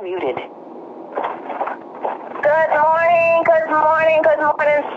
Muted. Good morning,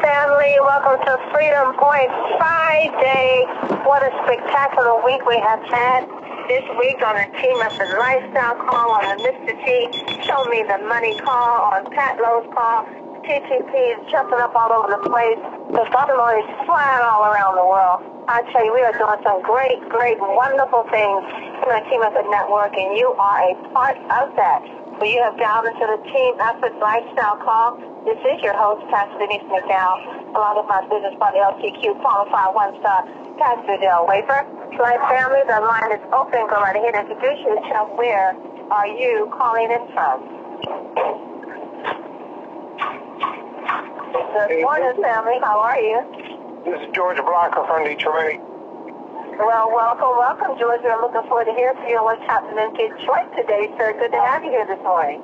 family. Welcome to Freedom Point Friday. What a spectacular week we have had this week on the Team Effort Lifestyle call, on the Mr. T Show Me the Money call, on Pat Lowe's call. TTP is jumping up all over the place. The testimonials flying all around the world. I tell you, we are doing some great, wonderful things in the Team Effort Network, and you are a part of that. So you have dialed into the Team Effort Lifestyle call. This is your host, Pastor Denise McDowell, along with my business partner, LTQ, qualified one-star, Pastor Del Wafer. My family, the line is open. Go right ahead and introduce yourself. Where are you calling in from? Good morning, family. How are you? This is George Blanco from Detroit. Well, welcome, George. We're looking forward to hearing from you on what's happening in Detroit today, sir. Good to have you here this morning.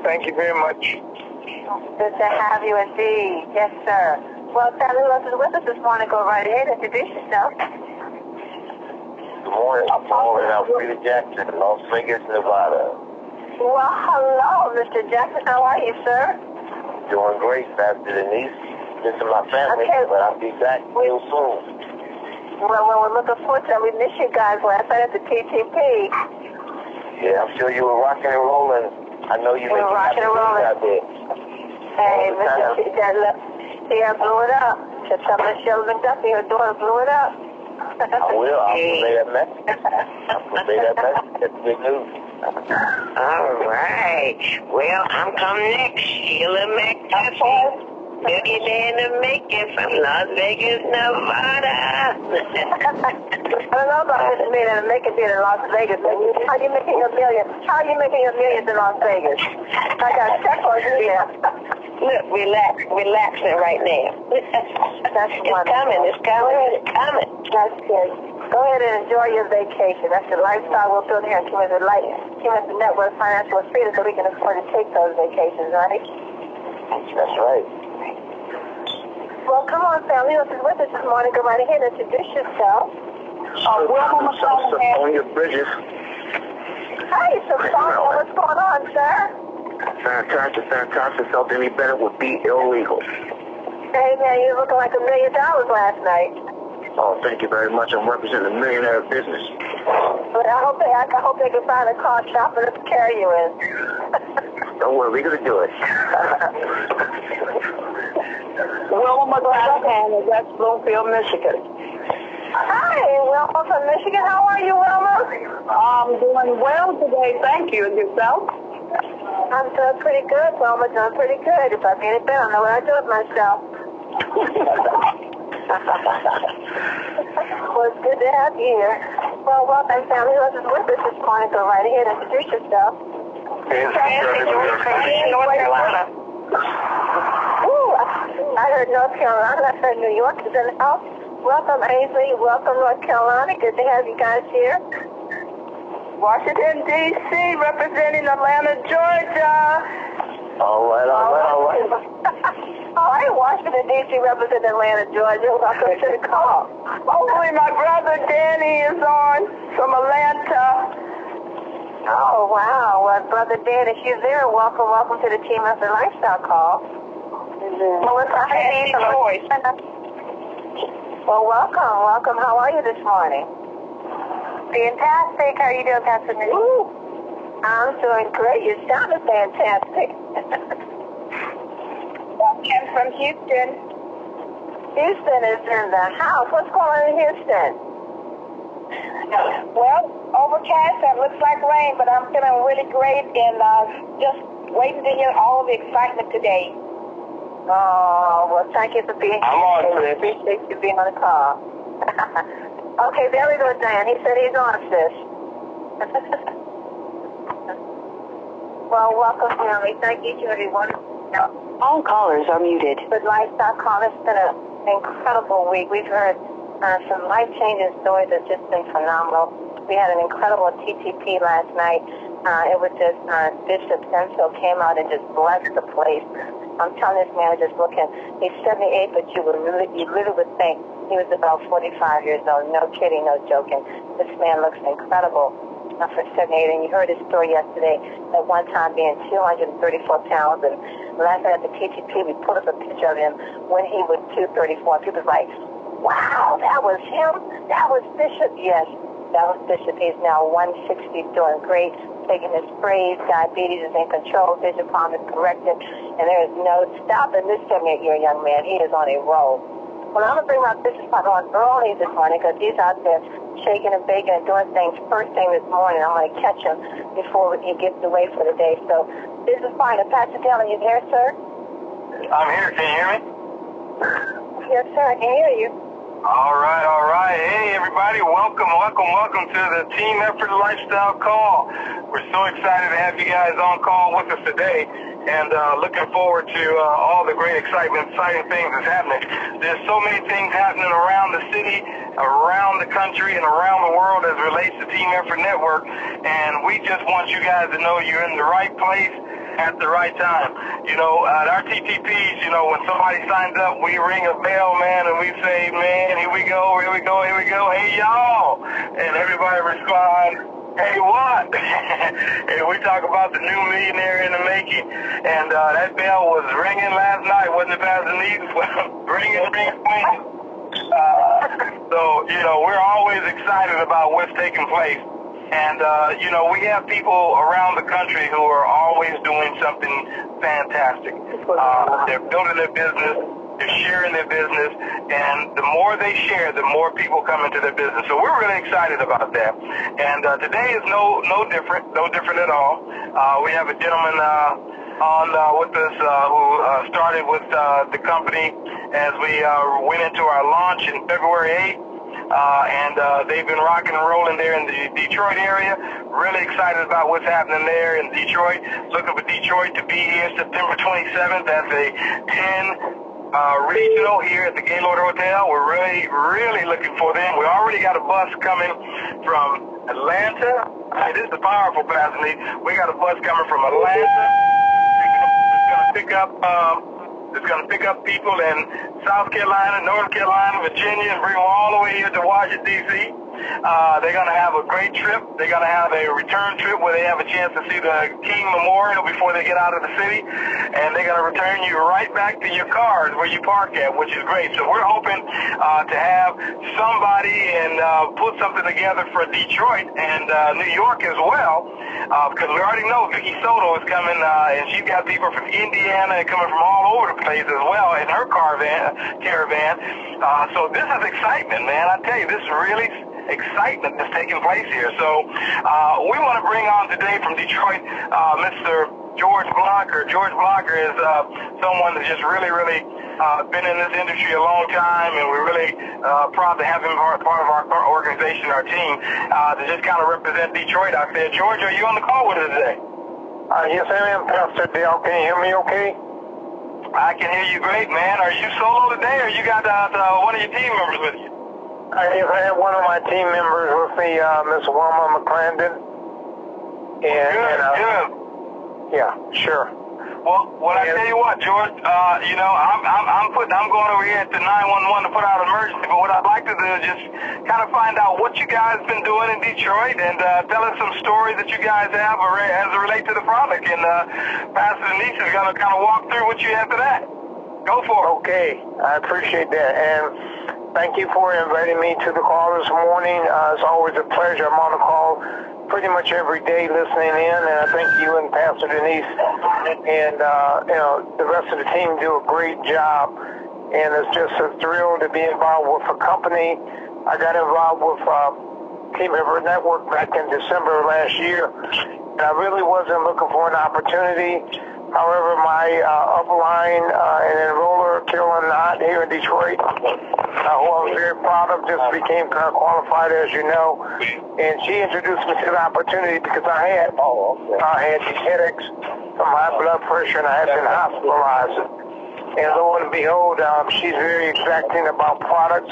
Thank you very much. Good to have you indeed. Yes, sir. Well, family, who else is with us this morning? Go right ahead and introduce yourself. Good morning. I'm calling out Frida Jackson, Las Vegas, Nevada. Well, hello, Mr. Jackson. How are you, sir? Doing great, Pastor Denise. This is my family, Okay. but I'll be back real soon. Well, we're looking forward to it. We missed you guys last night at the TTP. Yeah, I'm sure you were rocking and rolling. I know you We were rocking and rolling. out there. Hey, All the Mr. time. T, that blew it up. Just some of the Shelley McDuffie, her daughter, blew it up. I will. I'll convey that message. That's good news. All right. Well, I'm coming next. Sheila McDuffie. Millionaire in the making from Las Vegas, Nevada. I don't know about this million and make it in Las Vegas. How are you making your millions? How are you making your millions in Las Vegas? I got a check on you there. Look, relaxing right now. That's wonderful. It's coming. That's good. Go ahead and enjoy your vacation. That's the lifestyle we're building here in Community Network Financial Freedom, so we can afford to take those vacations, right? That's right. Well, come on, family. Who is with us this morning? Go right ahead and introduce yourself. On your bridges. Hi, Sophia. What's going on, sir? Fantastic. Felt any better would be illegal. Hey, man, you looking like $1 million last night. Oh, thank you very much. I'm representing a millionaire business. But I hope they can find a car shop and carry you in. Don't worry, we're gonna do it. Wilma Glassman, that's Bloomfield, Michigan. Hi, Wilma from Michigan. How are you, Wilma? I'm doing well today, thank you. And yourself? I'm doing pretty good, Wilma. Doing pretty good. If I be any better, I know what I do with myself. Well, it's good to have you here. Well, welcome, family. Who is with us this morning? Go right ahead and introduce yourself. North Carolina. Ooh, I heard North Carolina. I heard New York is in the house. Welcome, Ainsley. Welcome, North Carolina. Good to have you guys here. Washington, D.C., representing Atlanta, Georgia. All right. All right, Washington, D.C., representing Atlanta, Georgia. Welcome to the call. Hopefully my brother Danny is on from Atlanta. Oh, wow. Well, Brother Dan, if you're there, welcome to the Team Effort Lifestyle call. Melissa, well, welcome. How are you this morning? Fantastic. How are you doing, Pastor Denise? I'm doing great. You sounded fantastic. I'm from Houston. Houston is in the house. What's going on in Houston? Well, overcast. It looks like rain, but I'm feeling really great and just waiting to hear all the excitement today. Oh, well, thank you for being here. I'm on, I appreciate you being on the call. Okay, there we go, Dan. He said he's on, sis. Well, welcome, family. Thank you to everyone. All callers are muted. With Lifestyle Call, it's been an incredible week. We've heard some life-changing stories that's just been phenomenal. We had an incredible TTP last night. It was just Bishop Denso came out and just blessed the place. I'm telling this man, just looking, he's 78, but you literally would think he was about 45 years old. No kidding, no joking. This man looks incredible. for 78, and you heard his story yesterday, at one time being 234 pounds, and last night at the TTP, we put up a picture of him when he was 234. People was like, wow, that was him? That was Bishop? Yes, that was Bishop. He's now 160, doing great, taking his sprays, diabetes is in control, vision problem is corrected, and there is no stopping this 78-year young man. He is on a roll. Well, I'm going to bring my business partner on early this morning because he's out there shaking and baking and doing things first thing this morning. I'm going to catch him before he gets away for the day. So, business partner, Pastor Dale, are you there, sir? I'm here. Can you hear me? Yes, sir. I can hear you. All right, all right. Hey, everybody. Welcome to the Team Effort Lifestyle Call. We're so excited to have you guys on call with us today, and looking forward to all the great exciting things that's happening. There's so many things happening around the city, around the country, and around the world as it relates to Team Effort Network, and we just want you guys to know you're in the right place at the right time. You know, at our TTPs, you know, when somebody signs up, we ring a bell, man, and we say, man, here we go, hey, y'all. And everybody responds, hey, what? And we talk about the new millionaire in the making. And that bell was ringing last night, wasn't it, Pastor Neat? ringing. So, you know, we're always excited about what's taking place. And, you know, we have people around the country who are always doing something fantastic. They're building their business, they're sharing their business, and the more they share, the more people come into their business. So we're really excited about that. And today is no different at all. We have a gentleman on with us who started with the company as we went into our launch in February 8th. And they've been rocking and rolling there in the Detroit area. Really excited about what's happening there in Detroit. Looking for Detroit to be here September 27th at the 10 regional here at the Gaylord Hotel. We're really looking for them. We already got a bus coming from Atlanta. Hey, this is powerful, Pastor Lee. We got a bus coming from Atlanta. It's going to pick up people in South Carolina, North Carolina, Virginia, and bring them all the way here to Washington, D.C. They're going to have a great trip. They're going to have a return trip where they have a chance to see the King Memorial before they get out of the city. And they're going to return you right back to your cars where you park at, which is great. So we're hoping to have somebody and put something together for Detroit and New York as well, because we already know Vicky Soto is coming, and she's got people from Indiana and coming from all over the place as well in her caravan. So this is excitement, man. I tell you, this is really excitement that's taking place here. So we want to bring on today from Detroit Mr. George Blocker. George Blocker is someone that's just really been in this industry a long time, and we're really proud to have him part of our organization, our team, to just kind of represent Detroit out there. George, are you on the call with us today? Yes, I am, Pastor Dale. Can you hear me okay? I can hear you great, man. Are you solo today, or you got one of your team members with you? I have one of my team members with me, Miss Wilma McClendon. Good. Yeah, sure. Well, I tell you what, George. You know, I'm going over here at the 911 to put out an emergency. But what I'd like to do is just kind of find out what you guys been doing in Detroit and tell us some stories that you guys have as it relates to the product. And Pastor Denise is going to kind of walk through what you have for that. Go for it. Okay, I appreciate that, and thank you for inviting me to the call this morning. It's always a pleasure. I'm on the call pretty much every day listening in, and I think you and Pastor Denise and you know, the rest of the team do a great job, and it's just a thrill to be involved with a company. I got involved with Team Effort Network back in December of last year, and I really wasn't looking for an opportunity. However, my upline and enroller, Carolyn Knott, here in Detroit, who I'm very proud of, just became kind of qualified, as you know, and she introduced me to the opportunity because I had these headaches from high blood pressure, and I had been hospitalized. And lo and behold, she's very exacting about products.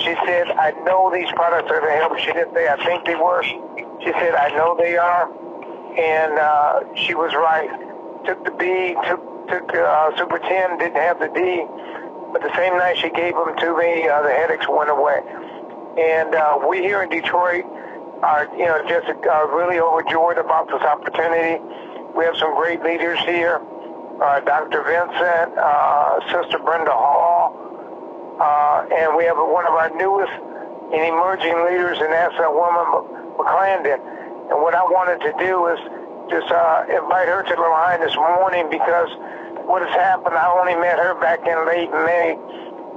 She said, I know these products are going to help. She didn't say, I think they were. She said, I know they are. And she was right. Took the B, took Super 10, didn't have the D, but the same night she gave them to me, the headaches went away. And we here in Detroit are, just really overjoyed about this opportunity. We have some great leaders here. Dr. Vincent, Sister Brenda Hall, and we have one of our newest and emerging leaders, and that's a woman, McClandon. And what I wanted to do is just invite her to the line this morning, because what has happened, I only met her back in late May,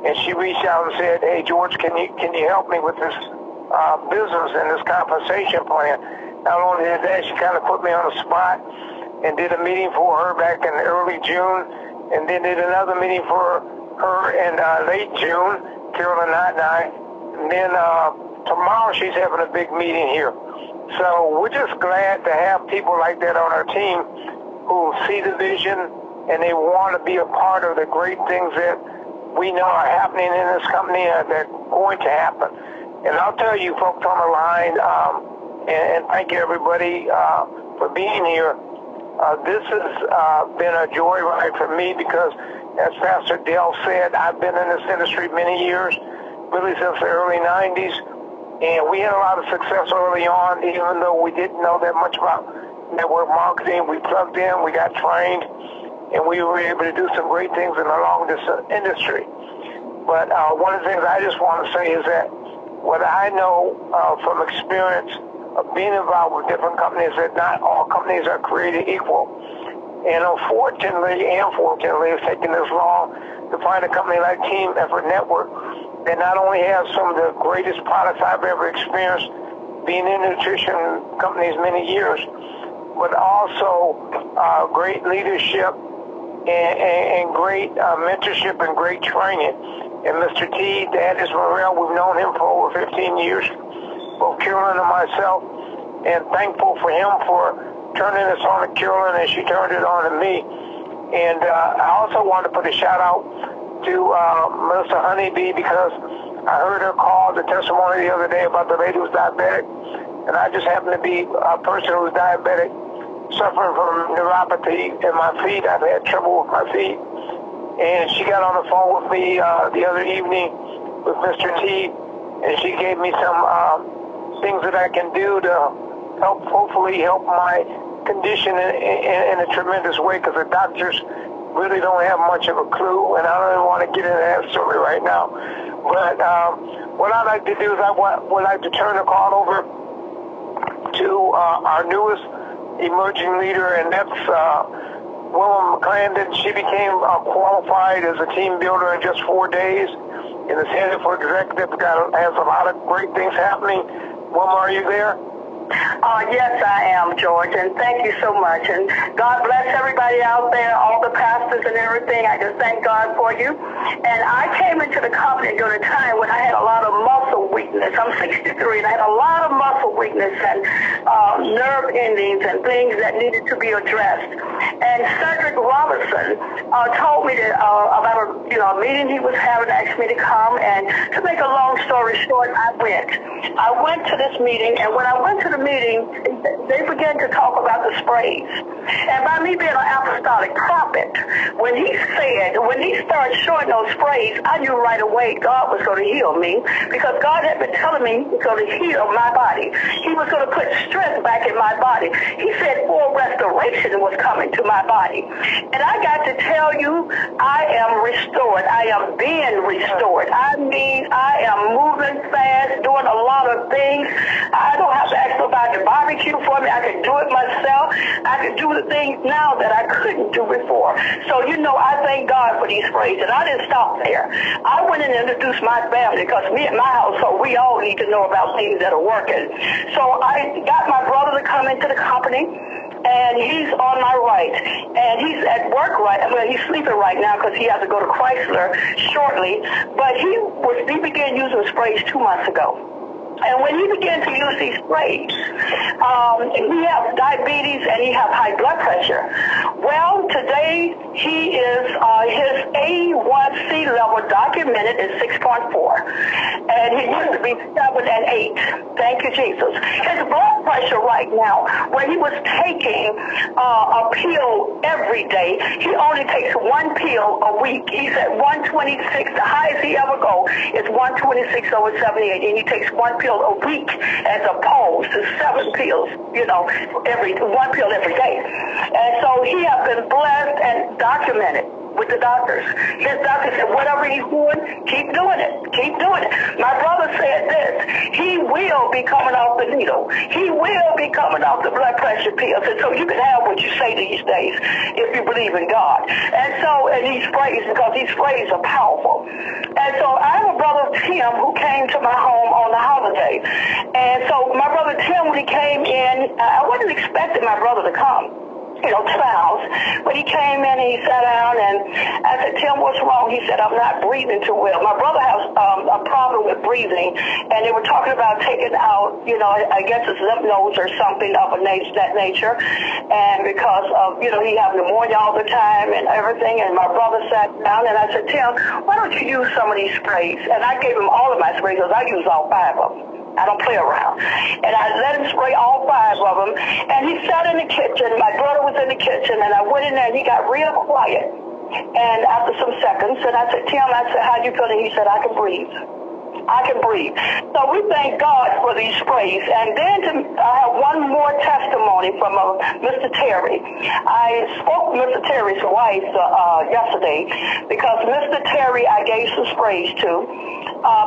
and she reached out and said, "Hey, George, can you help me with this business and this compensation plan?" Not only did that, she kind of put me on the spot and did a meeting for her back in early June, and then did another meeting for her in late June, Carolyn and I. And then tomorrow she's having a big meeting here. So we're just glad to have people like that on our team who see the vision and they want to be a part of the great things that we know are happening in this company that are going to happen. And I'll tell you folks on the line, and thank you everybody for being here. This has been a joyride for me because, as Pastor Dale said, I've been in this industry many years, really since the early 90s, and we had a lot of success early on, even though we didn't know that much about network marketing. We plugged in, we got trained, and we were able to do some great things in the long-distance industry. But one of the things I just want to say is that what I know from experience of being involved with different companies, that not all companies are created equal. And unfortunately and fortunately, it's taken this long to find a company like Team Effort Network that not only has some of the greatest products I've ever experienced being in nutrition companies many years, but also great leadership and great mentorship and great training. And Mr. T, that is Morrell, we've known him for over 15 years, both Carolyn and myself, and thankful for him for turning this on to Carolyn and she turned it on to me. And I also want to put a shout out to Melissa Honeybee, because I heard her call the testimony the other day about the lady who's diabetic, and I just happen to be a person who's diabetic, suffering from neuropathy in my feet. I've had trouble with my feet. And she got on the phone with me the other evening with Mr. T, and she gave me some things that I can do to hopefully help my condition in a tremendous way, because the doctors really don't have much of a clue, and I don't even want to get into that story right now. But what I'd like to do is I would like to turn the call over to our newest emerging leader, and that's Wilma McClandon. She became qualified as a team builder in just 4 days in the Center for Executive. Has a lot of great things happening. Wilma, are you there? Yes, I am, George, and thank you so much. And God bless everybody out there, all the pastors and everything. I just thank God for you. And I came into the company during a time when I had a lot of muscle weakness. I'm 63, and I had a lot of muscle weakness and nerve endings and things that needed to be addressed. And Cedric Robinson told me that, about a meeting he was having, asked me to come. And to make a long story short, I went to this meeting, and when I went to the meeting, they began to talk about the sprays. And by me being an apostolic prophet, when he started showing those sprays, I knew right away God was going to heal me, because God had been telling me he was going to heal my body. He was going to put strength back in my body. He said full restoration was coming to my body. And I got to tell you, I am restored. I am being restored. I mean, I am moving fast, doing a lot of things. I don't have to ask nobody to barbecue for me. I can do it myself. I can do the things now that I couldn't do before. So, I thank God for these sprays. And I didn't stop there. I went and introduced my family, because me and my household, we all need to know about things that are working. So I got my brother to come into the company, and he's on my right, and he's at work he's sleeping right now because he has to go to Chrysler shortly, but he began using sprays 2 months ago. And when he began to use these sprays, he has diabetes and he has high blood pressure. Well, today his A1C level documented is 6.4, and he used to be 7 and 8. Thank you, Jesus. His blood pressure right now, when he was taking a pill every day. He only takes one pill a week. He's at 126. The highest he ever go is 126 over 78, and he takes one pill a week as opposed to 7 pills, one pill every day. And so he has been blessed and documented with the doctors. His doctor said, whatever he's doing, keep doing it. Keep doing it. My brother said this, he will be coming off the needle. He will be coming off the blood pressure pills. And so you can have what you say these days if you believe in God. And these sprays, because these sprays are powerful. And so I have a brother, Tim, who came to my home on the holiday. And so my brother, Tim, when he came in, I wasn't expecting my brother to come, to the house. But he came in and he sat down, and I said, Tim, what's wrong? He said, I'm not breathing too well. My brother has a problem with breathing, and they were talking about taking out, I guess it's lymph nodes or something of that nature, and because of, he have pneumonia all the time and everything. And my brother sat down, and I said, Tim, why don't you use some of these sprays? And I gave him all of my sprays, because I use all 5 of them. I don't play around. And I let him spray all 5 of them. And he sat in the kitchen. My brother was in the kitchen. And I went in there and he got real quiet. And after some seconds, and I said, Tim, how you feeling? He said, I can breathe. I can breathe. So we thank God for these sprays. And then I have one more testimony from Mr. Terry. I spoke with Mr. Terry's wife yesterday, because Mr. Terry I gave some sprays to,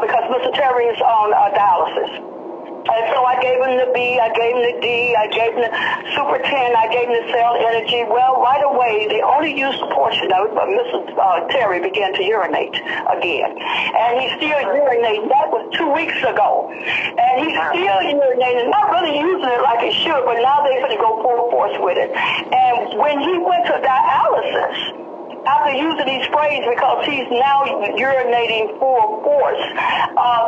because Mr. Terry is on dialysis. And so I gave him the B, I gave him the D, I gave him the Super 10, I gave him the Cell Energy. Well, right away, they only used a portion of it, but Mr. Terry began to urinate again. And he's still urinating. That was 2 weeks ago. And he's still urinating, not really using it like he should, but now they're going to go full force with it. And when he went to dialysis, after using these sprays, because he's now urinating full force,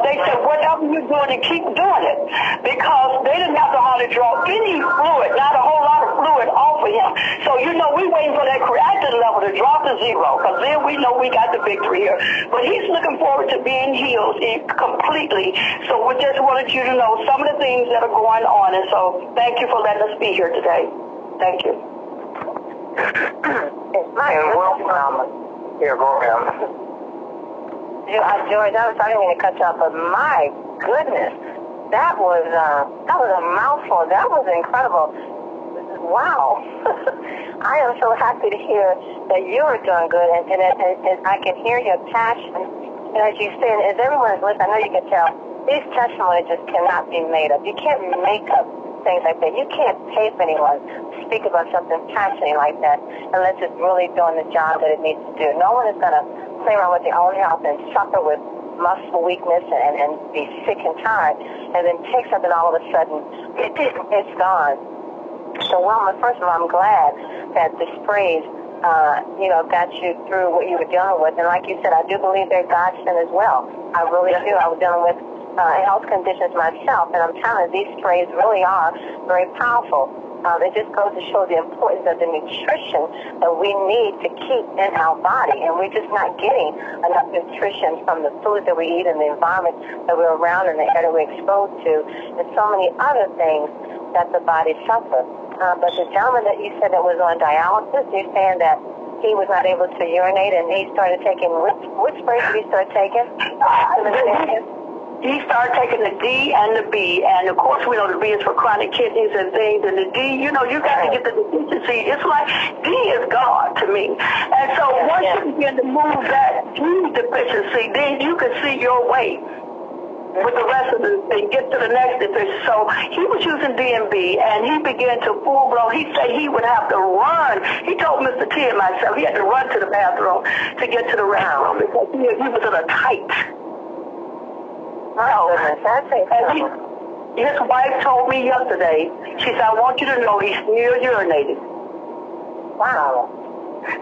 they said, whatever you're doing, to keep doing it, because they didn't have to hardly draw any fluid, not a whole lot of fluid off of him. So, we're waiting for that creatinine level to drop to 0, because then we know we got the victory here. But he's looking forward to being healed completely. So we just wanted you to know some of the things that are going on. And so thank you for letting us be here today. Thank you. And welcome. Here, go ahead. George, I didn't mean to cut you off, but my goodness, that was a mouthful. That was incredible. Wow. I am so happy to hear that you are doing good, and I can hear your passion. And as you say, as everyone is listening, I know you can tell, these testimonies just cannot be made up. You can't make up things like that. You can't tape anyone speak about something passionate like that unless it's really doing the job that it needs to do. No one is going to play around with their own health and suffer with muscle weakness and be sick and tired, and then take something all of a sudden, it's gone. So, Wilma, first of all, I'm glad that the sprays, got you through what you were dealing with. And like you said, I do believe they're godsend as well. I really do. I was dealing with health conditions myself, and I'm telling you, these sprays really are very powerful. It just goes to show the importance of the nutrition that we need to keep in our body, and we're just not getting enough nutrition from the food that we eat and the environment that we're around and the air that we're exposed to, and so many other things that the body suffers. But the gentleman that you said that was on dialysis, you're saying that he was not able to urinate, and he started taking, which sprays did he start taking? He started taking the D and the B, and of course we know the B is for chronic kidneys and things, and the D, you got to get the deficiency. It's like D is God to me. And so once you begin to move that D deficiency, then you can see your way with the rest of the thing, get to the next deficiency. So he was using D and B, and he began to full blown. He said he would have to run. He told Mr. T and myself he had to run to the bathroom to get to the restroom because he was in a tight. His wife told me yesterday, she said, I want you to know he's still urinating. Wow.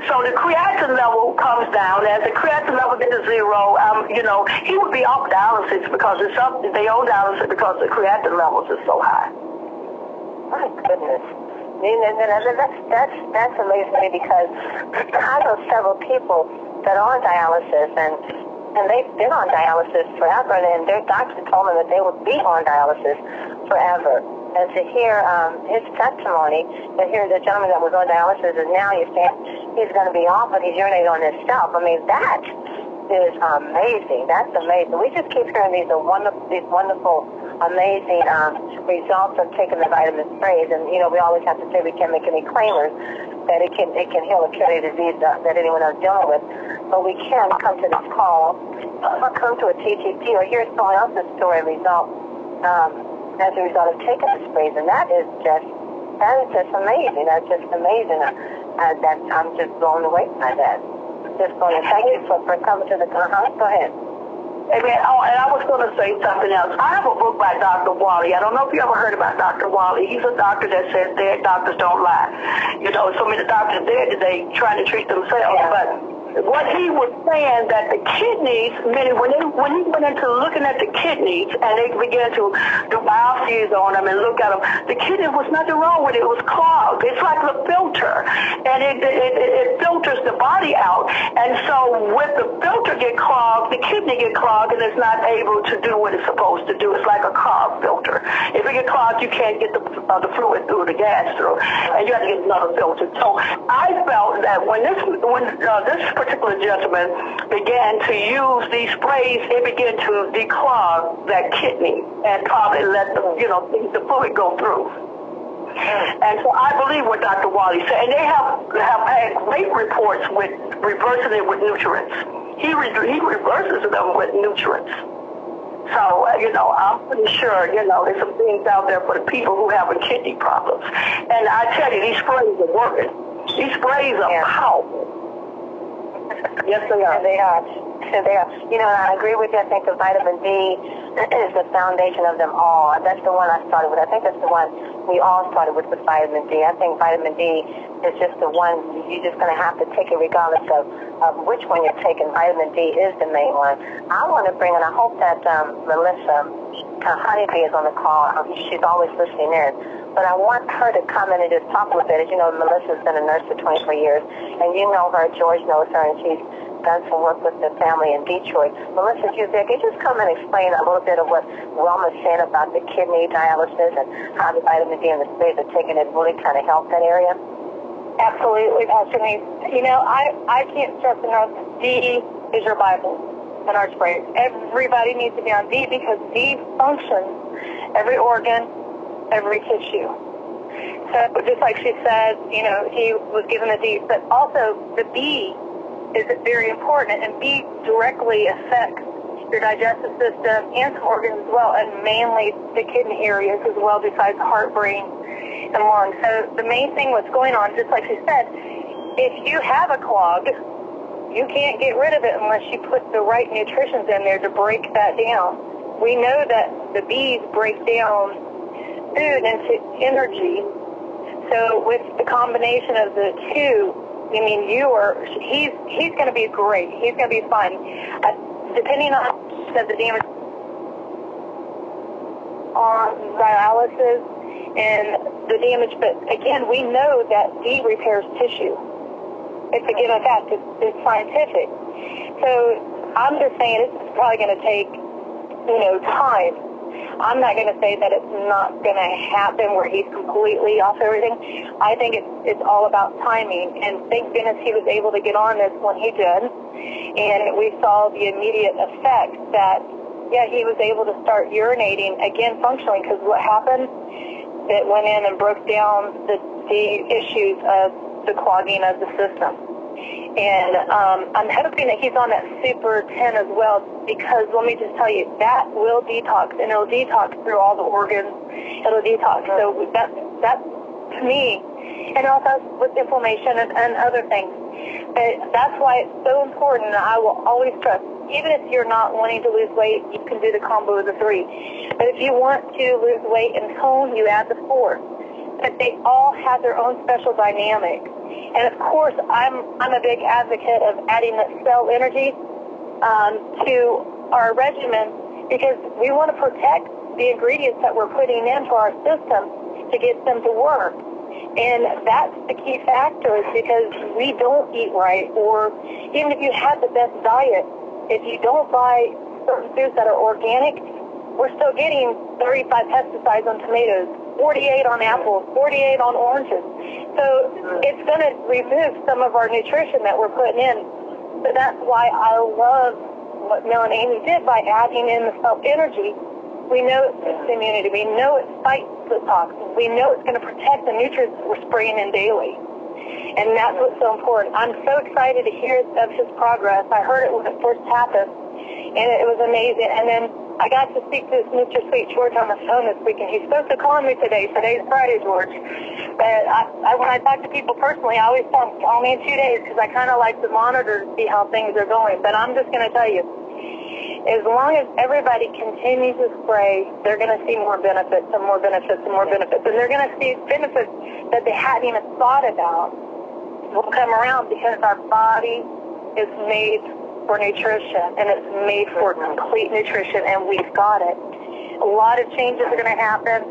So the creatinine level comes down. As the creatinine level gets to 0, he would be off dialysis because they own dialysis because the creatinine levels are so high. My goodness. That's amazing to me because I know several people that are on dialysis, and they've been on dialysis forever, and their doctor told them that they would be on dialysis forever. And to hear his testimony, to hear the gentleman that was on dialysis and now you're saying he's going to be off, but he's urinating on himself. I mean, that is amazing. That's amazing. We just keep hearing these wonderful, amazing results of taking the vitamin sprays. And, you know, we always have to say we can't make any claimers that it can heal a kidney disease that anyone else dealing with. But we can come to this call or come to a TTP or hear someone else's story and result as a result of taking the sprays. And that is just amazing. That's just amazing. I'm just blown away by that. Just going to thank you for coming to the Go ahead. Amen. Oh, and I was going to say something else. I have a book by Dr. Wally. I don't know if you ever heard about Dr. Wally. He's a doctor that says dead doctors don't lie. You know, so many doctors are dead today trying to treat themselves, but what he was saying that the kidneys, when he went into looking at the kidneys and they began to do biopsies on them and look at them, the kidney was nothing wrong with it. It was clogged. It's like a filter, and it filters the body out. And so with the filter get clogged, the kidney get clogged, and it's not able to do what it's supposed to do. It's like a car filter. If it get clogged, you can't get the fluid through, the gas through, and you have to get another filter. So I felt that when this particular gentleman began to use these sprays, it began to declog that kidney and probably let the fluid go through. And so I believe what Dr. Wally said, and they have had great reports with reversing it with nutrients. He reverses them with nutrients. So, I'm pretty sure, there's some things out there for the people who have kidney problems. And I tell you, these sprays are working. These sprays are powerful. Yes, they are. They are. They are. And I agree with you. I think the vitamin D is the foundation of them all. That's the one I started with. I think that's the one we all started with vitamin D. I think vitamin D is just the one you're just going to have to take it regardless of which one you're taking. Vitamin D is the main one. I want to bring in, I hope that Melissa Honeybee is on the call. She's always listening in. But I want her to come in and just talk a little bit. As you know, Melissa's been a nurse for 24 years, and you know her, George knows her, and she's done some work with the family in Detroit. Melissa, if you're there, can you just come and explain a little bit of what Wilma's saying about the kidney dialysis and how the vitamin D and the sprays are taking it really kind of help that area? Absolutely, Pastor Denise. I can't stress enough, D is your Bible and our sprays. Everybody needs to be on D because D functions every organ, every tissue. So just like she said, he was given the D, but also the B is very important, and B directly affects your digestive system and some organs as well, and mainly the kidney areas as well, besides heart, brain, and lungs. So the main thing what's going on, just like she said, if you have a clog, you can't get rid of it unless you put the right nutritions in there to break that down. We know that the B's break down food into energy. So with the combination of the two, he's going to be great. He's going to be fun. Depending on the damage on dialysis and the damage, but again, we know that D repairs tissue. It's a given fact. It's scientific. So I'm just saying it's probably going to take, time. I'm not going to say that it's not going to happen where he's completely off everything. I think it's all about timing, and thank goodness he was able to get on this when he did, and we saw the immediate effect that, he was able to start urinating again functionally, because what happened, it went in and broke down the issues of the clogging of the system. And I'm hoping that he's on that Super 10 as well, because let me just tell you, that will detox, and it'll detox through all the organs. It'll detox. So that to me, and also with inflammation and other things. But that's why it's so important, and I will always stress, even if you're not wanting to lose weight, you can do the combo of the 3. But if you want to lose weight and tone, you add the 4. But they all have their own special dynamic. And of course, I'm a big advocate of adding that cell energy to our regimen, because we want to protect the ingredients that we're putting into our system to get them to work. And that's the key factor, is because we don't eat right, or even if you have the best diet, if you don't buy certain foods that are organic, we're still getting 35 pesticides on tomatoes. 48 on apples, 48 on oranges. So it's going to remove some of our nutrition that we're putting in. So that's why I love what Mel and Amy did by adding in the self-energy. We know it boosts immunity. We know it fights the toxins. We know it's going to protect the nutrients we're spraying in daily. And that's what's so important. I'm so excited to hear of his progress. I heard it when it first happened, and it was amazing. And then I got to speak to Mr. Sweet George on the phone this week, and he's supposed to call me today. Today's Friday, George. But when I talk to people personally, I always tell them, call me in 2 days, because I kind of like to monitor to see how things are going. But I'm just going to tell you, as long as everybody continues to spray, they're going to see more benefits and more benefits and more benefits. And they're going to see benefits that they hadn't even thought about will come around, because our body is made for nutrition, and it's made for complete nutrition, and we've got it. A lot of changes are going to happen,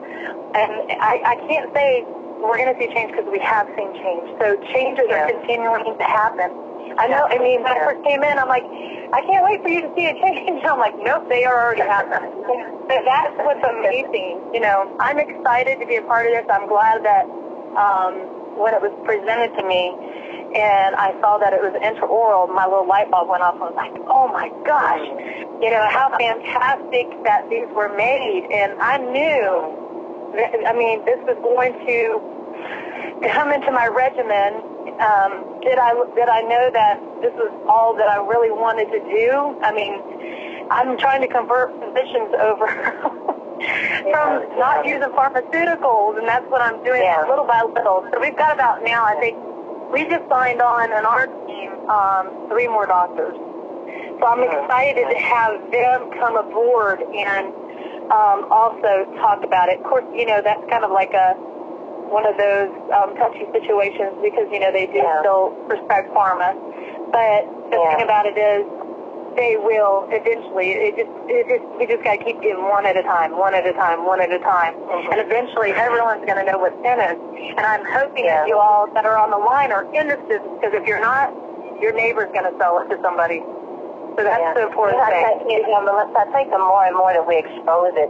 and I can't say we're going to see change, because we have seen change. So changes are continuing to happen. I know, I mean, when I first came in, I'm like, I can't wait for you to see a change. I'm like, nope, they are already happening. But that's what's amazing. You know, I'm excited to be a part of this. I'm glad that when it was presented to me and I saw that it was intraoral, my little light bulb went off. I was like, oh my gosh, you know, how fantastic that these were made. And I knew that, I mean, this was going to come into my regimen. Did I know that this was all that I really wanted to do? I mean, I'm trying to convert physicians over from not using pharmaceuticals, and that's what I'm doing little by little. So we've got about now, I think, we just signed on our team 3 more doctors. So I'm excited to have them come aboard and also talk about it. Of course, you know, that's kind of like one of those touchy situations, because, you know, they do still respect pharma. But the thing about it is, they will eventually. We just got to keep getting one at a time, one at a time, one at a time, and eventually everyone's going to know what's in it. And I'm hoping that you all that are on the line are in this business, because if you're not, your neighbor's going to sell it to somebody. So that's the important thing. I think the more and more that we expose it,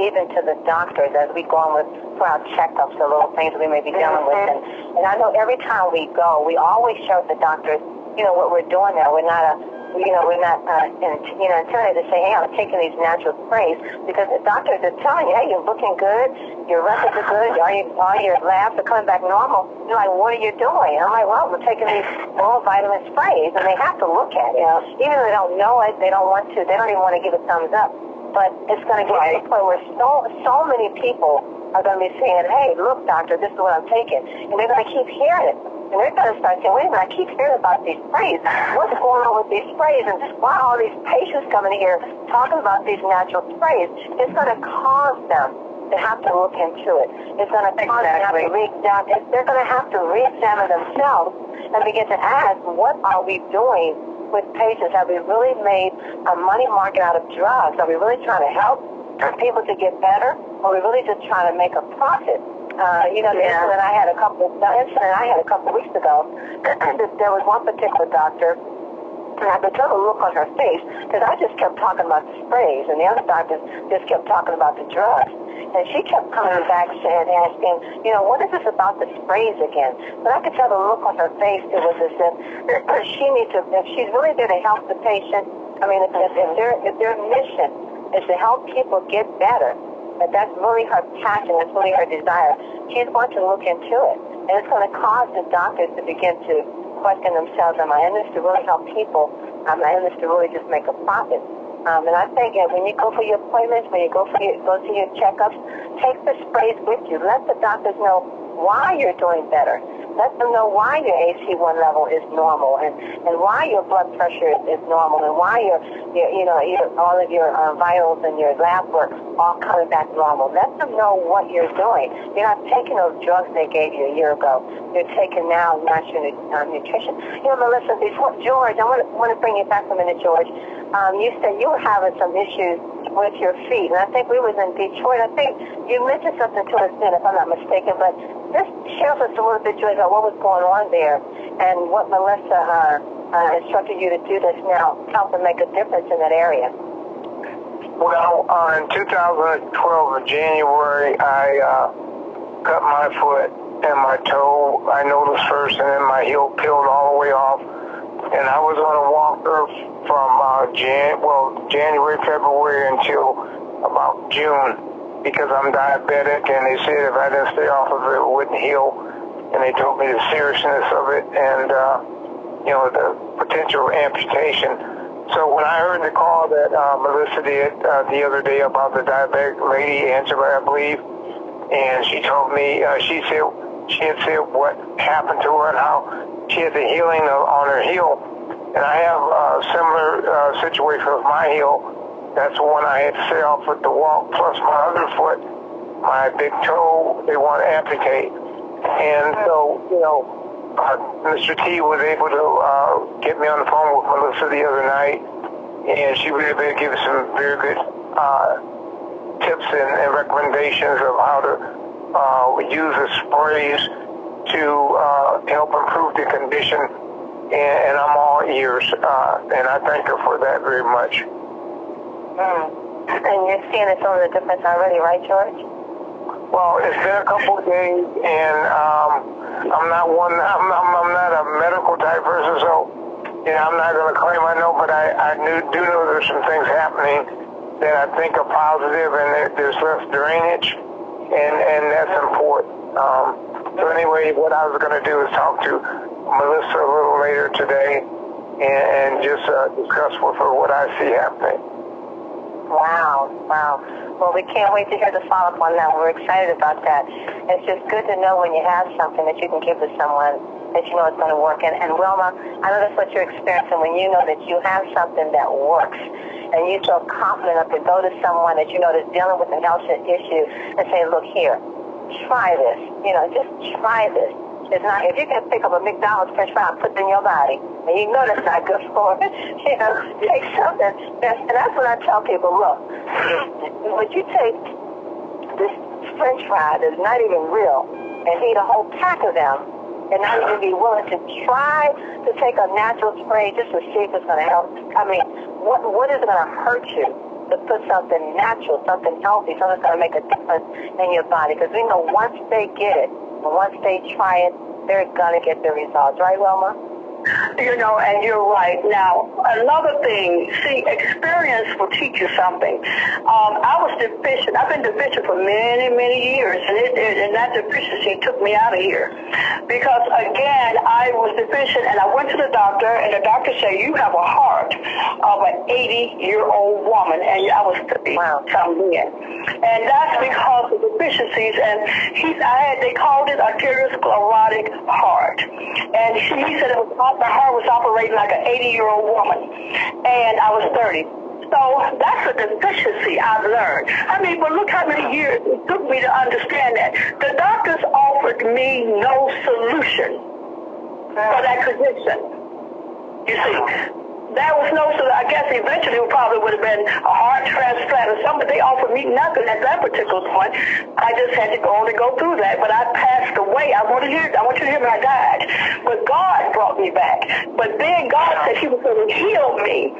even to the doctors, as we go on for our checkups, the little things we may be dealing with. And I know every time we go, we always show the doctors, you know, what we're doing there. We're not intimidated to say, hey, I'm taking these natural sprays, because the doctors are telling you, hey, you're looking good, your records are good, all your labs are coming back normal. You're like, what are you doing? I'm like, well, we're taking these multivitamin sprays, and they have to look at it. Even though they don't know it, they don't want to, they don't even want to give a thumbs up. But it's going to get to the point where so many people are going to be saying, hey, look, doctor, this is what I'm taking. And they're going to keep hearing it. And they're going to start saying, wait a minute, I keep hearing about these sprays. What's going on with these sprays? And why are all these patients coming here talking about these natural sprays? It's going to cause them to have to look into it. It's going to cause them to have to re-examine. They're going to have to re-examine themselves and begin to ask, what are we doing with patients? Have we really made a money market out of drugs? Are we really trying to help people to get better? Or are we really just trying to make a profit? The incident I had a couple weeks ago, there was one particular doctor, and I could tell the look on her face, because I just kept talking about the sprays, and the other doctors just kept talking about the drugs. And she kept coming back and asking, what is this about the sprays again? But I could tell the look on her face, it was as if she needs to, if she's really there to help the patient, I mean, if their mission is to help people get better, but that's really her passion, that's really her desire, she's going to look into it. And it's going to cause the doctors to begin to question themselves, am I in this to really help people? Am I in this to really just make a profit? And I think when you go for your appointments, when you go to your checkups, take the sprays with you. Let the doctors know why you're doing better. Let them know why your AC1 level is normal, and why your blood pressure is normal, and why all of your vitals and your lab work all coming back normal. Let them know what you're doing. You're not taking those drugs they gave you a year ago. You're taking now natural nutrition. Melissa, before George, I want to bring you back for a minute, George. You said you were having some issues with your feet, and I think we was in Detroit. I think you mentioned something to us then, if I'm not mistaken, but just share with us a little bit, Joy, about what was going on there and what Melissa instructed you to do this now, help to make a difference in that area. Well, in 2012, in January, I cut my foot and my toe, I noticed first, and then my heel peeled all the way off. And I was on a walker from January, February until about June, because I'm diabetic, and they said if I didn't stay off of it, it wouldn't heal. And they told me the seriousness of it and, the potential amputation. So when I heard the call that Melissa did the other day about the diabetic lady, Angela, I believe, and she told me, she had said what happened to her and how she had the healing on her heel. And I have a similar situation with my heel. That's the one I had to stay off with the walk, plus my other foot, my big toe, they want to amputate. And so, Mr. T was able to get me on the phone with Melissa the other night, and she was able to give us some very good tips and recommendations of how to use the sprays to help improve the condition, and I'm all ears, and I thank her for that very much. And you're seeing it's on the difference already, right, George? Well, it's been a couple of days, and I'm not a medical type person, so I'm not going to claim I know, but I do know there's some things happening that I think are positive, and there's less drainage, and that's important. So anyway, what I was going to do is talk to Melissa a little later today and just discuss with her what I see happening. Wow. Well, we can't wait to hear the follow-up on that. We're excited about that. It's just good to know when you have something that you can give to someone that you know it's going to work. And Wilma, I know that's what you're experiencing when you know that you have something that works and you feel confident enough to go to someone that you know that's dealing with an health issue and say, look here, try this. Just try this. It's not, if you can pick up a McDonald's French fry and put it in your body, and you know that's not good for it, take something. And that's what I tell people, look, would you take this French fry that's not even real and eat a whole pack of them and not even be willing to try to take a natural spray just to see if it's going to help? I mean, what is going to hurt you to put something natural, something healthy, something that's going to make a difference in your body? Because we know once they get it, and once they try it, they're going to get the results. Right, Wilma? And you're right. Now, another thing, see, experience will teach you something. I was deficient. I've been deficient for many, many years, and that deficiency took me out of here. Because, again, I was deficient, and I went to the doctor, and the doctor said, you have a heart of an 80-year-old woman, and I was 30-something then. And that's because of deficiencies, and they called it arteriosclerotic heart. And he said it was my heart was operating like an 80-year-old woman, and I was 30. So that's a deficiency I've learned. I mean, but look how many years it took me to understand that. The doctors offered me no solution for that condition. You see, there was no solution. I guess eventually it probably would have been a heart transplant or something. They offered me nothing at that particular point. I just had to only go through that. But I passed away. I want you to hear me, I died. But God brought me back. But then God said he was going to heal me.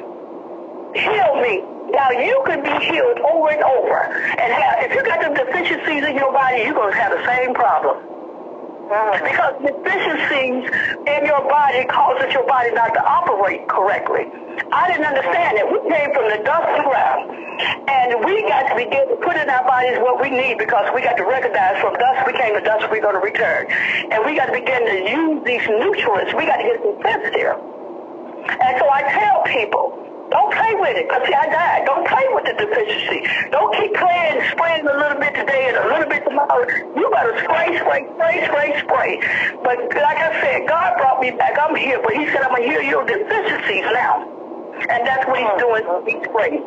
Heal me. Now you can be healed over and over. And if you got them deficiencies in your body, you're going to have the same problem. Because deficiencies in your body causes your body not to operate correctly. I didn't understand it. We came from the dust and ground, and we got to begin to put in our bodies what we need, because we got to recognize from dust we came to dust we're going to return. And we got to begin to use these nutrients. We got to get some sense here. And so I tell people, don't play with it, because see, I died. Don't play with the deficiency. Don't keep spraying a little bit today and a little bit tomorrow. You better spray. But like I said, God brought me back. I'm here, but he said I'm going to heal your deficiencies now. And that's what he's doing with these sprays.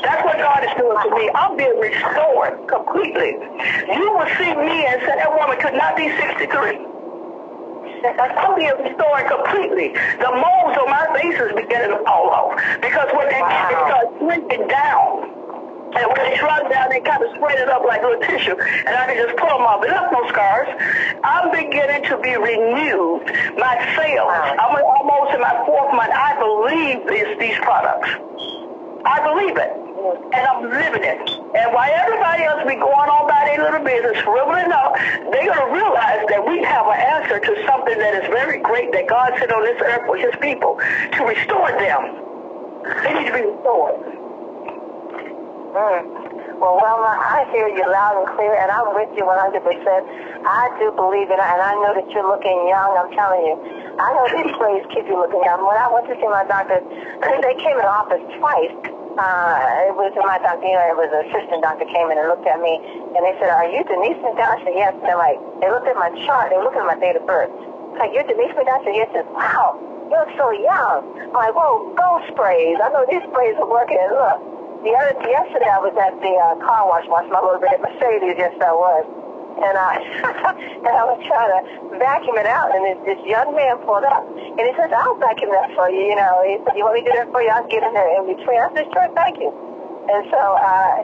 That's what God is doing to me. I'm being restored completely. You will see me and say, that woman could not be 63. I'm being restored completely. The moles on my face is beginning to fall off. Because when they start shrinking down, and when they shrunk down, they kind of spread it up like little tissue, and I can just pull them off. But there's no scars. I'm beginning to be renewed. My cells, I'm almost in my 4th month. I believe these products. I believe it. and I'm living it. And while everybody else be going on by their little business, scribbling up, they're going to realize that we have an answer to something that is very great that God sent on this earth for his people to restore them. They need to be restored. Well, Wilma, I hear you loud and clear, and I'm with you 100%. I do believe it, and I know that you're looking young. I'm telling you. I know these sprays keep you looking young. When I went to see my doctor, they came in the office twice. It was my doctor, it was an assistant doctor came in and looked at me, and they said, "Are you Denise McDowell?" I said, "Yes." They're like, they looked at my chart, they looked at my date of birth. Like, "You're Denise McDowell?" I said, "Yes." I said, "Wow, you look so young." I'm like, "Whoa, gold sprays. I know these sprays are working." And look, yesterday I was at the car wash, washing my little red Mercedes. Yes, I was. And I was trying to vacuum it out, and this young man pulled up, and he says, "I'll vacuum that for you." He said, "You want me to do that for you? I'll get in there in between." I said, "Sure, thank you." And so,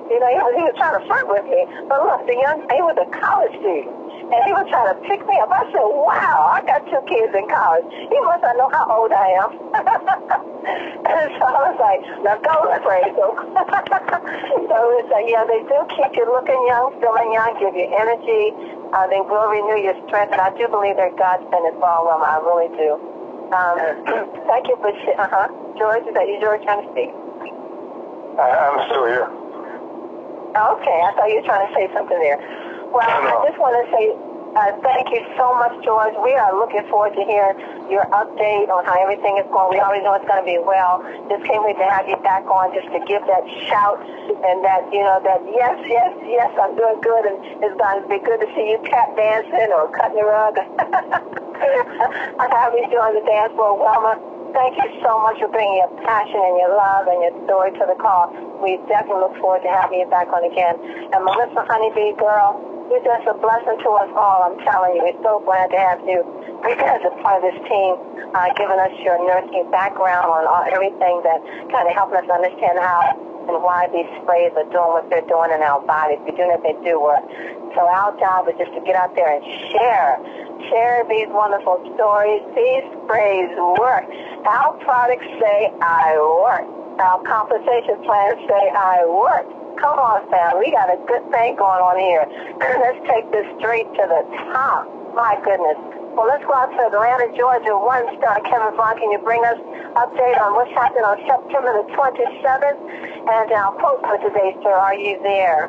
he was trying to flirt with me. But look, he was a college student, and he was trying to pick me up. I said, "Wow, I got 2 kids in college. He must not know how old I am." And so I was like, "Now go, spray." So it's like, yeah, they do keep you looking young, feeling young, give you energy. They will renew your strength, and I do believe that God sent it for all of them. I really do. Thank you for George, is that you, George, trying to speak? I'm still here. Okay, I thought you were trying to say something there. Well, I just want to say thank you so much, George. We are looking forward to hearing your update on how everything is going. We already know it's going to be well. Just can't wait to have you back on just to give that shout and that, that yes, I'm doing good, and it's going to be good to see you tap dancing or cutting the rug. I'm happy to on the dance floor. Wilma, thank you so much for bringing your passion and your love and your story to the call. We definitely look forward to having you back on again. And Melissa Honeybee, girl, you're just a blessing to us all, I'm telling you. We're so glad to have you as a part of this team, giving us your nursing background on everything that kind of helping us understand how and why these sprays are doing what they're doing in our bodies. We're doing what they do work. So our job is just to get out there and share these wonderful stories. These sprays work. Our products say, "I work." Our compensation plans say, "I work." Come on, fam. We got a good thing going on here. Let's take this straight to the top. My goodness. Well, let's go out to Atlanta, Georgia. One star, Kevin Vaughn, can you bring us update on what's happening on September the 27th? And our quote for today, sir, are you there?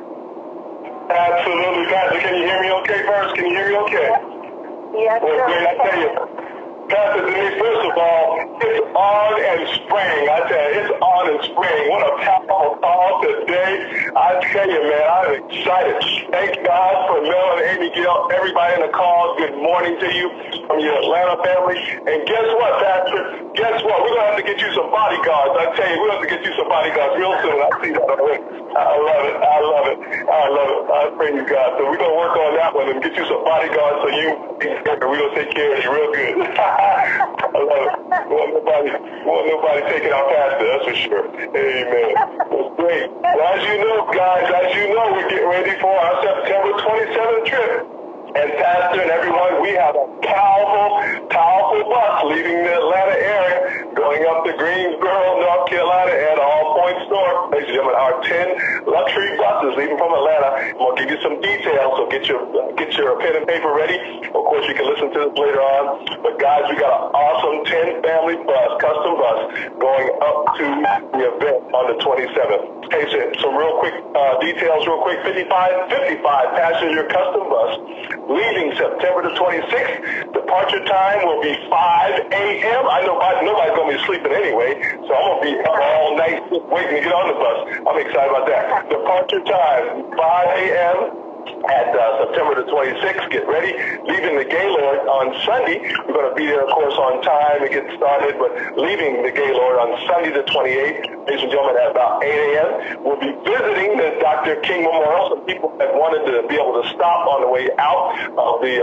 Absolutely, Pastor. Can you hear me okay first? Can you hear me okay? Yes, sir. Well, great, I tell you. Pastor Denise, first of all, it's on and spring. I tell you, it's on and spring. What a powerful call today. I tell you, man, I'm excited. Thank God for Mel and Amy Gill, everybody in the call. Good morning to you from your Atlanta family. And guess what, Pastor? Guess what? We're going to have to get you some bodyguards. I tell you, we're going to have to get you some bodyguards real soon. I see that already. I love it. I love it. I love it. I praise God. So we're going to work on that one and get you some bodyguards so we're going to take care of you real good. I love it. Want nobody taking our pastor, that's for sure. Amen. Well, great. Well, as you know, guys, we're getting ready for our September 27th trip. And Pastor and everyone, we have a powerful bus leaving the Atlanta area, going up to Greensboro, North Carolina, and All Points North. Ladies and gentlemen, our 10 luxury buses leaving from Atlanta. I'm going to give you some details, so get your pen and paper ready. Of course, you can listen to this later on. But guys, we got an awesome 10-family bus, custom bus, going up to the event on the 27th. Hey, so some real quick details, 55 passenger custom bus, leaving September the 26th. Departure time will be 5 a.m. I know nobody's going to be sleeping anyway, so I'm going to be up all night waiting to get on the bus. I'm excited about that. Departure time, 5 a.m. at September the 26th. Get ready. Leaving the Gaylord on Sunday. We're going to be there, of course, on time to get started, but leaving the Gaylord on Sunday the 28th. Ladies and gentlemen, at about 8 a.m. We'll be visiting the Dr. King Memorial. Some people have wanted to be able to stop on the way out of the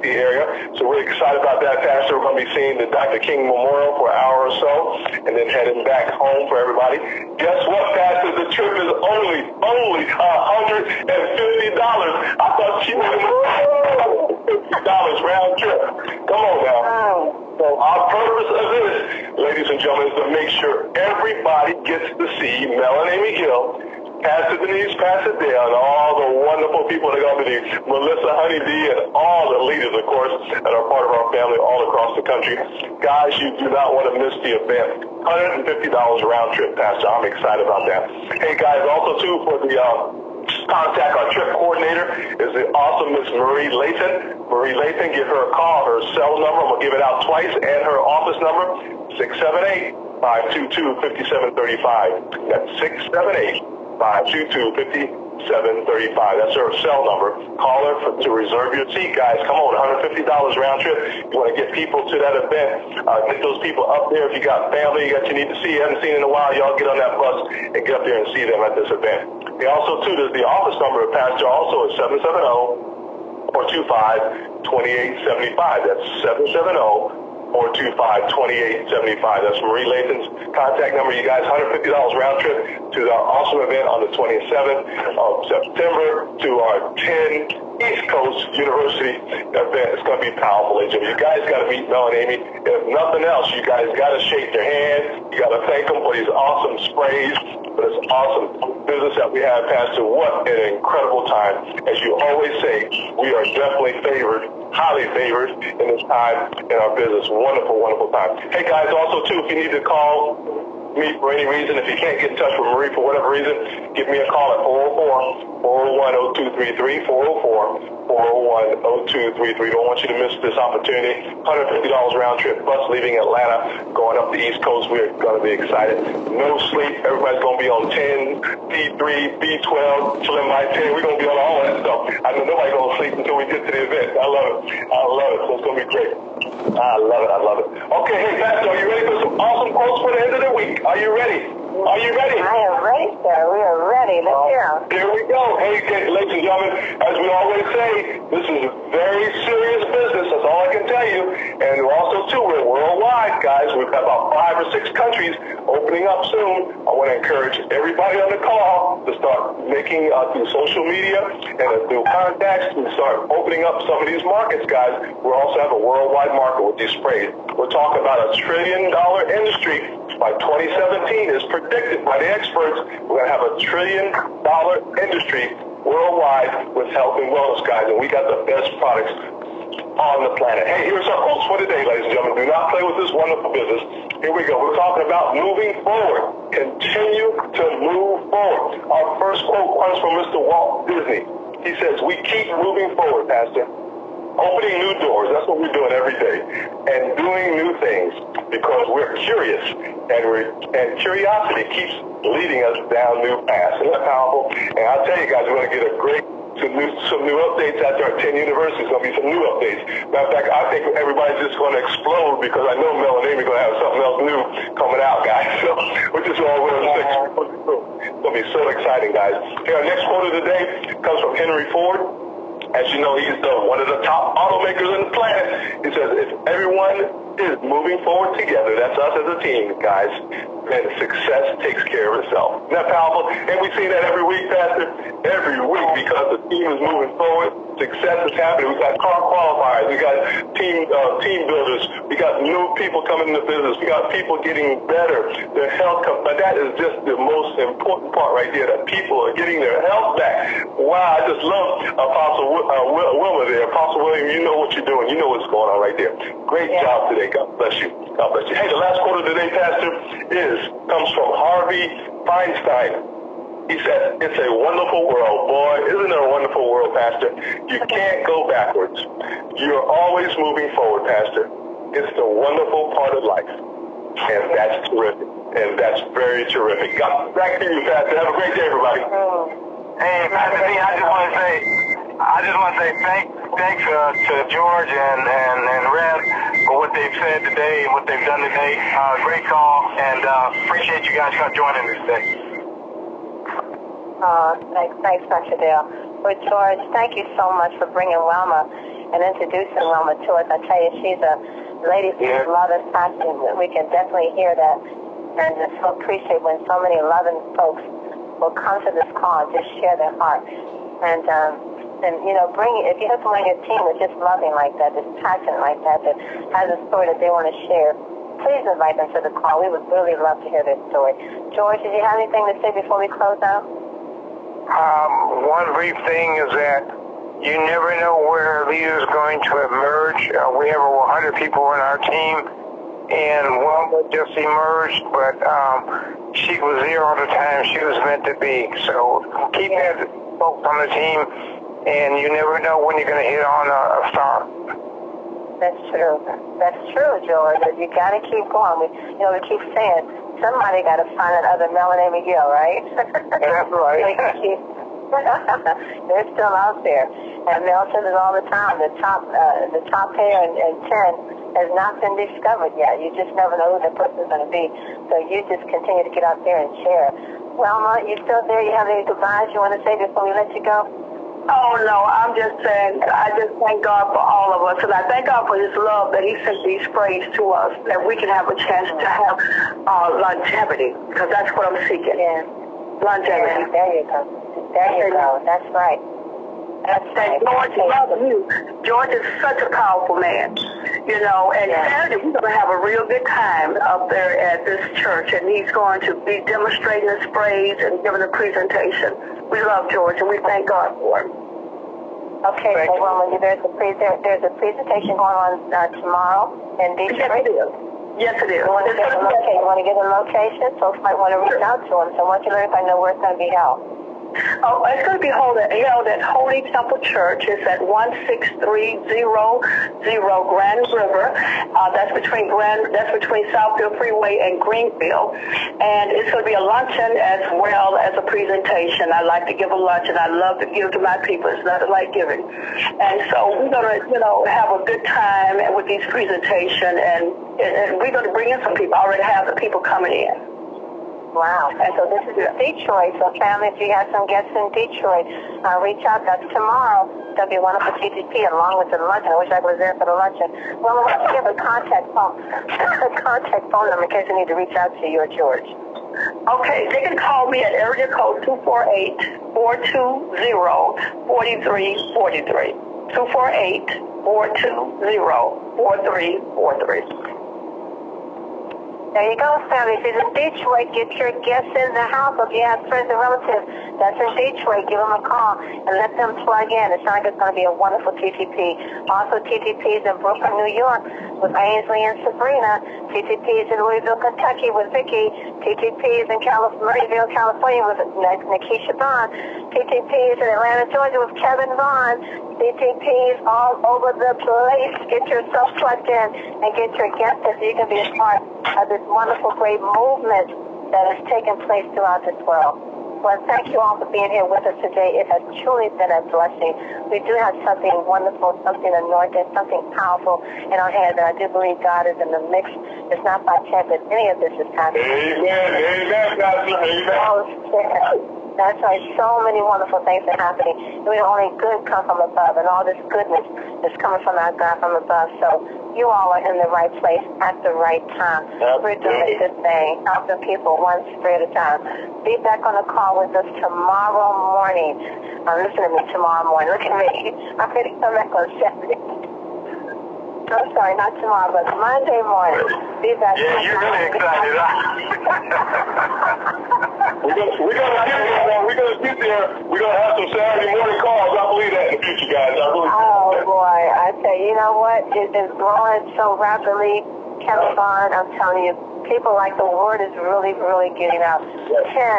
area. So we're excited about that, Pastor. We're going to be seeing the Dr. King Memorial for an hour or so, and then heading back home for everybody. Guess what, Pastor? The trip is only $150. I thought she was $50 round trip. Come on now. So our purpose of this, ladies and gentlemen, is to make sure everybody gets to see Mel and Amy Gill, Pastor Denise, Pastor Dale, and all the wonderful people that are going to be Melissa, Honey D, and all the leaders, of course, that are part of our family all across the country. Guys, you do not want to miss the event. $150 round trip, Pastor. I'm excited about that. Hey, guys, also, too, for the contact, our trip coordinator is the awesome Miss Marie Lathan. Marie Lathan, give her a call. Her cell number, I'm going to give it out twice, and her office number, 678-522-5735. That's 678-522-5735. That's her cell number. Call her to reserve your seat, guys. Come on, $150 round trip. You want to get people to that event. Get those people up there. If you got family that you need to see, you haven't seen in a while, y'all get on that bus and get up there and see them at this event. They also, too, there's the office number of Pastor also is 770-425-2875. That's 770-425-2875. That's Marie Lathan's contact number. You guys, $150 round trip to our awesome event on the 27th of September to our 10 East Coast University event. It's going to be powerful, ladies and gentlemen. You guys got to meet Mel and Amy. If nothing else, you guys got to shake their hand. You got to thank them for these awesome sprays, for this awesome business that we have, Pastor. What an incredible time. As you always say, we are definitely favored, highly favored in this time in our business. Wonderful, wonderful time. Hey, guys, also, too, if you need to call me for any reason, if you can't get in touch with Marie for whatever reason, give me a call at 404-401-0233, 401-0233. Don't want you to miss this opportunity. $150 round trip bus leaving Atlanta, going up the East Coast. We're going to be excited. No sleep. Everybody's going to be on 10, B3, B12, chilling by 10. We're going to be on all that stuff. I know nobody's going to sleep until we get to the event. I love it. I love it. So it's going to be great. I love it. I love it. Okay, hey, Pastor, are you ready for some awesome quotes for the end of the week? Are you ready? Are you ready? I am ready, sir. We are ready. Let's hear them. Here we go. Hey, ladies and gentlemen, as we always say, this is very serious business. That's all I can tell you. And also, too, we're worldwide, guys. We've got about 5 or 6 countries opening up soon. I want to encourage everybody on the call to start making through social media and through contacts to start opening up some of these markets, guys. We also have a worldwide market with these sprays. We're talking about $1 trillion industry by 2017 is predicted by the experts. We're going to have $1 trillion industry worldwide with health and wellness, guys, and we got the best products on the planet. Hey, here's our quotes for today, ladies and gentlemen. Do not play with this wonderful business. Here we go. We're talking about moving forward. Continue to move forward. Our first quote comes from Mr. Walt Disney. He says, "We keep moving forward, Pastor. Opening new doors, that's what we're doing every day, and doing new things because we're curious, and curiosity keeps leading us down new paths." Isn't that powerful? And I'll tell you guys, we're going to get some new updates after our 10 universities. There's going to be some new updates. Matter of fact, I think everybody's just going to explode because I know Mel and Amy are going to have something else new coming out, guys. So we're just all going to fix. It's going to be so exciting, guys. Here, our next quote of the day comes from Henry Ford. As you know, he's one of the top automakers on the planet. He says, if everyone is moving forward together, that's us as a team, guys, then success takes care of itself. Isn't that powerful? And we see that every week, Pastor. Every week, because the team is moving forward, success is happening. We got car qualifiers. We got team builders. We got new people coming into business. We got people getting better. Their health but that is just the most important part right there, that people are getting their health back. Wow, I just love Apostle Wilma there. Apostle William, you know what you're doing. You know what's going on right there. Great job today. God bless you. God bless you. Hey, the last quote of the day, Pastor, comes from Harvey Feinstein. He said, "It's a wonderful world." Boy, isn't it a wonderful world, Pastor? You can't go backwards. You're always moving forward, Pastor. It's the wonderful part of life. And that's terrific. And that's very terrific. God, back to you, Pastor. Have a great day, everybody. Hey, Pastor D, I just want to say thanks to George and Rev for what they've said today and what they've done today. Great call, and appreciate you guys joining us today. Thanks, Dr. Dale. Well, George, thank you so much for bringing Wilma and introducing Wilma to us. I tell you, she's a lady who's love and passion. We can definitely hear that. And I so appreciate when so many loving folks will come to this call and just share their heart. And you know, if you have someone on your team that's just loving like that, that's passionate like that, that has a story that they want to share, please invite them to the call. We would really love to hear their story. George, did you have anything to say before we close out? One brief thing is that you never know where a leader is going to emerge. We have over 100 people on our team, and one just emerged, but she was there all the time. She was meant to be. So keep that folks on the team, and you never know when you're going to hit on a star. That's true. That's true, George. You got to keep going. We keep saying somebody got to find that other Melanie McGill, right? That's right. They're still out there. And Mel says it all the time. The top pair and 10 has not been discovered yet. You just never know who the person's going to be. So you just continue to get out there and share. Wilma, you still there? You have any goodbyes you want to say before we let you go? Oh, no, I'm just saying, I just thank God for all of us, and I thank God for His love that He sent these sprays to us, that we can have a chance to have longevity, because that's what I'm seeking. Yeah. Longevity. Yeah, there you go. There you go. That's right. That's right. George, love you. George is such a powerful man, and Saturday we're going to have a real good time up there at this church, and he's going to be demonstrating the sprays and giving a presentation. We love George, and we thank God for him. Okay, so Wilma, there's a presentation going on tomorrow in Detroit. Yes, it is. You want to get a location? Folks might want to reach out to him, so I want you to let everybody know where it's going to be held. Oh, it's going to be held at Holy Temple Church. It's at 16300 Grand River. That's between Southfield Freeway and Greenfield. And it's going to be a luncheon as well as a presentation. I like to give a lunch, and I love to give to my people. It's nothing like giving. And so we're going to, have a good time with these presentations, and we're going to bring in some people. I already have the people coming in. Wow. And so this is in Detroit. So family, if you have some guests in Detroit, reach out. That's tomorrow. That'll be a wonderful TTP along with the luncheon. I wish I was there for the luncheon. Well, I want to give a contact phone number in case you need to reach out to you or George. Okay, they can call me at area code 248-420-4343. 248-420-4343. There you go, family. If you're in Detroit, get your guests in the house. If you have friends and relatives that's in Detroit, give them a call and let them plug in. It sounds like it's going to be a wonderful TTP. Also, TTPs in Brooklyn, New York with Ainsley and Sabrina. TTPs in Louisville, Kentucky with Vicky. TTPs in Murrayville, California with Nikisha Bond. TTPs in Atlanta, Georgia with Kevin Vaughn. TTPs all over the place. Get yourself plugged in and get your guests so you can be a part of this wonderful, great movement that is taking place throughout this world. Well, thank you all for being here with us today. It has truly been a blessing. We do have something wonderful, something anointed, something powerful in our hands, and I do believe God is in the mix. It's not by chance that any of this is happening. Amen, Pastor. Amen. That's right. So many wonderful things are happening. And only good come from above, and all this goodness is coming from our God from above. So you all are in the right place at the right time. We're doing a good thing, helping people one spray at a time. Be back on the call with us tomorrow morning. Listen to me tomorrow morning. Look at me. I'm ready to come back on Saturday. I'm sorry, not tomorrow, but Monday morning. Be back. Yeah, you're really excited, We're gonna get there. We're gonna have some Saturday morning calls. I believe that in the future, guys. I really Oh boy, I tell you, you know what? It is growing so rapidly. Kevin Bond, I'm telling you, people like the word is really, really getting out. 10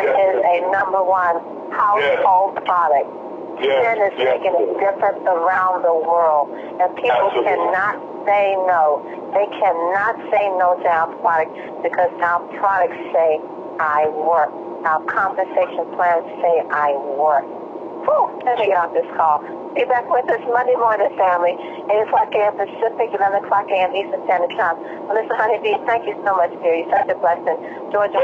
is a number one household product. 10 is making a difference around the world, and people cannot say no. They cannot say no to our product because our products say, I work. Our compensation plans say, I work. Whew, let me get off this call. Be back with us Monday morning, family. 8 o'clock a.m. Pacific, 11 o'clock a.m. Eastern Standard Time. Melissa Honeybee, thank you so much, dear. You're such a blessing. Georgia.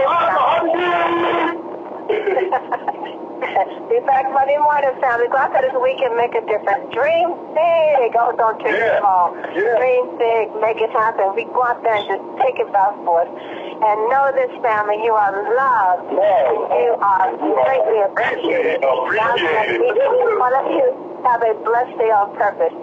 Be back Monday morning, family. Go out there this weekend, make a difference. Dream big. Oh, don't dream small. Dream big. Make it happen. We go out there and just take it by force. And know this, family, you are loved. You are greatly appreciated. All of you have a blessed day on purpose.